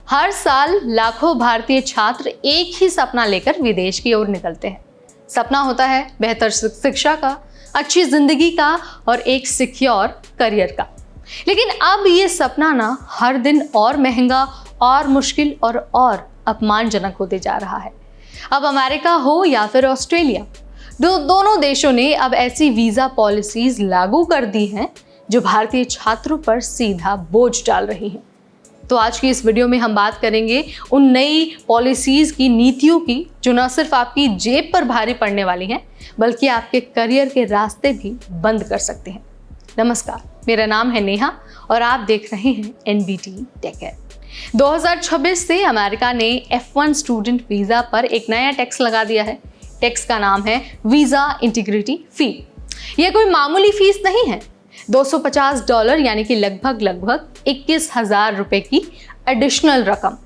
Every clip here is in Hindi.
हर साल लाखों भारतीय छात्र एक ही सपना लेकर विदेश की ओर निकलते हैं। सपना होता है बेहतर शिक्षा का, अच्छी जिंदगी का और एक सिक्योर करियर का। लेकिन अब ये सपना ना हर दिन और महंगा और मुश्किल और अपमानजनक होते जा रहा है। अब अमेरिका हो या फिर ऑस्ट्रेलिया, दोनों देशों ने अब ऐसी वीज़ा पॉलिसीज लागू कर दी हैं जो भारतीय छात्रों पर सीधा बोझ डाल रही हैं। तो आज की इस वीडियो में हम बात करेंगे उन नई पॉलिसीज़ की, नीतियों की, जो न सिर्फ आपकी जेब पर भारी पड़ने वाली हैं बल्कि आपके करियर के रास्ते भी बंद कर सकते हैं। नमस्कार, मेरा नाम है नेहा और आप देख रहे हैं NBT टेक। 2026 से अमेरिका ने F1 स्टूडेंट वीज़ा पर एक नया टैक्स लगा दिया है। टैक्स का नाम है वीज़ा इंटीग्रिटी फ़ी। यह कोई मामूली फीस नहीं है। $250 यानी कि लगभग 21,000 रुपए की एडिशनल रकम।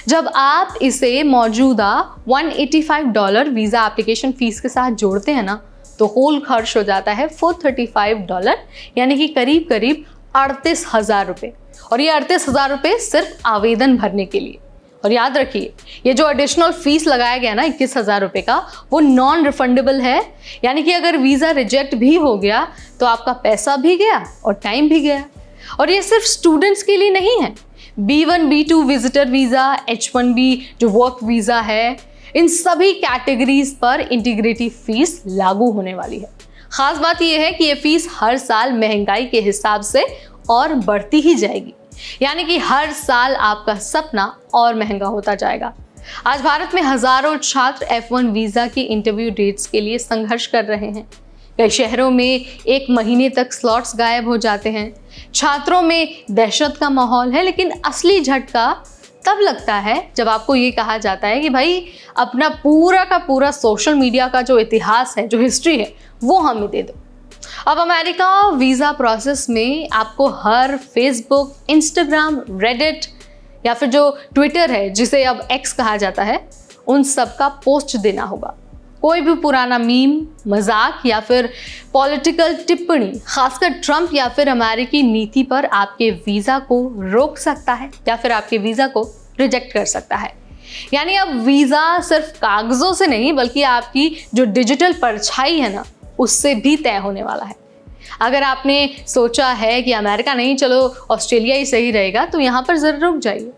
जब आप इसे मौजूदा $185 वीज़ा एप्लीकेशन फीस के साथ जोड़ते हैं ना, तो होल खर्च हो जाता है $435 यानी कि करीब 38,000 रुपये। और ये 38,000 रुपये सिर्फ आवेदन भरने के लिए। और याद रखिए, ये जो एडिशनल फीस लगाया गया ना 21,000 रुपये का, वो नॉन रिफंडेबल है। यानी कि अगर वीज़ा रिजेक्ट भी हो गया तो आपका पैसा भी गया और टाइम भी गया। और ये सिर्फ स्टूडेंट्स के लिए नहीं है। B1 B2 visitor visa, H1B जो वर्क वीज़ा है, इन सभी कैटेगरीज पर इंटीग्रिटी फीस लागू होने वाली है। ख़ास बात यह है कि ये फीस हर साल महंगाई के हिसाब से और बढ़ती ही जाएगी। यानी कि हर साल आपका सपना और महंगा होता जाएगा। आज भारत में हजारों छात्र F1 वीज़ा की इंटरव्यू डेट्स के लिए संघर्ष कर रहे हैं। कई शहरों में 1 महीने तक स्लॉट्स गायब हो जाते हैं। छात्रों में दहशत का माहौल है, लेकिन असली झटका तब लगता है जब आपको ये कहा जाता है कि भाई अपना पूरा का पूरा सोशल मीडिया का जो इतिहास है, जो हिस्ट्री है, वो हमें दे दो। अब अमेरिका वीज़ा प्रोसेस में आपको हर फेसबुक, इंस्टाग्राम, रेडिट या फिर जो ट्विटर है, जिसे अब X कहा जाता है, उन सब का पोस्ट देना होगा। कोई भी पुराना मीम, मजाक या फिर पॉलिटिकल टिप्पणी, खासकर ट्रंप या फिर अमेरिकी नीति पर आपके वीज़ा को रोक सकता है या फिर आपके वीज़ा को रिजेक्ट कर सकता है। यानी अब वीज़ा सिर्फ कागज़ों से नहीं बल्कि आपकी जो डिजिटल परछाई है ना, उससे भी तय होने वाला है। अगर आपने सोचा है कि अमेरिका नहीं, चलो ऑस्ट्रेलिया ही सही रहेगा, तो यहाँ पर ज़रूर रुक जाइए,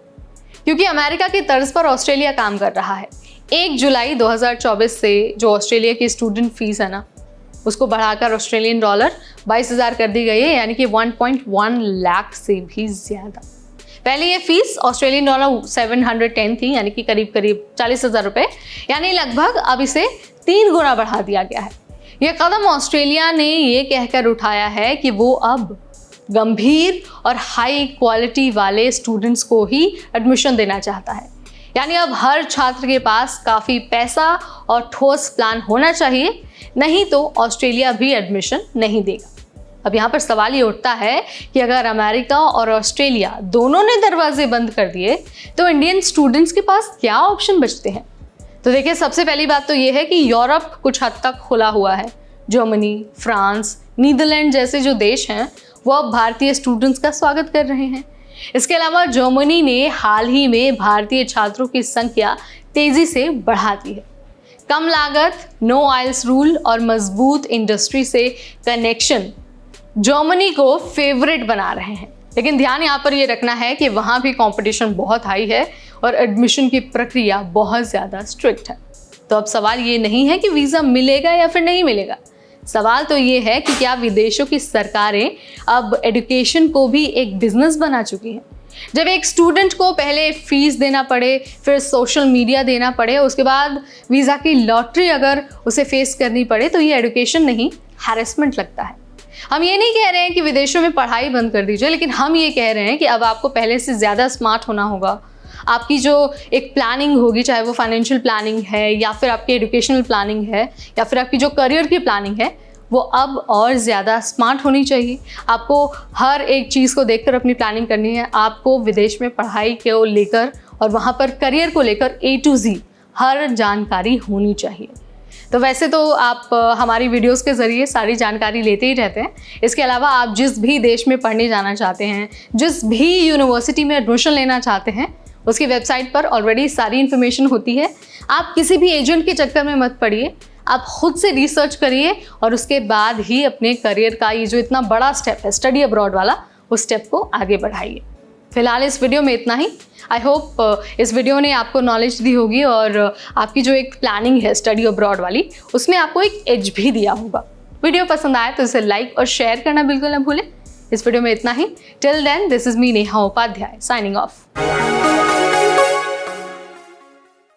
क्योंकि अमेरिका की तर्ज पर ऑस्ट्रेलिया काम कर रहा है। 1 जुलाई 2024 से जो ऑस्ट्रेलिया की स्टूडेंट फीस है ना, उसको बढ़ाकर ऑस्ट्रेलियन डॉलर 22,000 कर दी गई है, यानी कि 1.1 लाख से भी ज़्यादा। पहले ये फीस ऑस्ट्रेलियन डॉलर 710 थी, यानी कि करीब 40,000 रुपये, यानी लगभग अब इसे 3 गुना बढ़ा दिया गया है। यह कदम ऑस्ट्रेलिया ने ये कहकर उठाया है कि वो अब गंभीर और हाई क्वालिटी वाले स्टूडेंट्स को ही एडमिशन देना चाहता है। यानी अब हर छात्र के पास काफ़ी पैसा और ठोस प्लान होना चाहिए, नहीं तो ऑस्ट्रेलिया भी एडमिशन नहीं देगा। अब यहाँ पर सवाल ये उठता है कि अगर अमेरिका और ऑस्ट्रेलिया दोनों ने दरवाजे बंद कर दिए तो इंडियन स्टूडेंट्स के पास क्या ऑप्शन बचते हैं। तो देखिए, सबसे पहली बात तो ये है कि यूरोप कुछ हद तक खुला हुआ है। जर्मनी, फ्रांस, नीदरलैंड जैसे जो देश हैं, वो अब भारतीय स्टूडेंट्स का स्वागत कर रहे हैं। इसके अलावा जर्मनी ने हाल ही में भारतीय छात्रों की संख्या तेज़ी से बढ़ा दी है। कम लागत, नो आइल्स रूल और मजबूत इंडस्ट्री से कनेक्शन जर्मनी को फेवरेट बना रहे हैं। लेकिन ध्यान यहाँ पर ये रखना है कि वहाँ भी कंपटीशन बहुत हाई है और एडमिशन की प्रक्रिया बहुत ज़्यादा स्ट्रिक्ट है। तो अब सवाल ये नहीं है कि वीज़ा मिलेगा या फिर नहीं मिलेगा। सवाल तो ये है कि क्या विदेशों की सरकारें अब एजुकेशन को भी एक बिजनेस बना चुकी हैं। जब एक स्टूडेंट को पहले फीस देना पड़े, फिर सोशल मीडिया देना पड़े, उसके बाद वीज़ा की लॉटरी अगर उसे फेस करनी पड़े, तो ये एजुकेशन नहीं, हैरेसमेंट लगता है। हम ये नहीं कह रहे हैं कि विदेशों में पढ़ाई बंद कर दीजिए, लेकिन हम ये कह रहे हैं कि अब आपको पहले से ज़्यादा स्मार्ट होना होगा। आपकी जो एक प्लानिंग होगी, चाहे वो फाइनेंशियल प्लानिंग है या फिर आपकी एजुकेशनल प्लानिंग है या फिर आपकी जो करियर की प्लानिंग है, वो अब और ज़्यादा स्मार्ट होनी चाहिए। आपको हर एक चीज़ को देखकर अपनी प्लानिंग करनी है। आपको विदेश में पढ़ाई को लेकर और वहाँ पर करियर को लेकर A to Z हर जानकारी होनी चाहिए। तो वैसे तो आप हमारी वीडियोस के ज़रिए सारी जानकारी लेते ही रहते हैं। इसके अलावा आप जिस भी देश में पढ़ने जाना चाहते हैं, जिस भी यूनिवर्सिटी में एडमिशन लेना चाहते हैं, उसकी वेबसाइट पर ऑलरेडी सारी इन्फॉर्मेशन होती है। आप किसी भी एजेंट के चक्कर में मत पड़िए, आप खुद से रिसर्च करिए और उसके बाद ही अपने करियर का ये जो इतना बड़ा स्टेप है स्टडी अब्रॉड वाला, उस स्टेप को आगे बढ़ाइए। फिलहाल इस वीडियो में इतना ही। आई होप इस वीडियो ने आपको नॉलेज दी होगी और आपकी जो एक प्लानिंग है स्टडी अब्रॉड वाली, उसमें आपको एक एज भी दिया होगा। वीडियो पसंद आए तो इसे लाइक और शेयर करना बिल्कुल ना भूलें। इस वीडियो में इतना ही। Till then, this is me Neha Upadhyay signing of.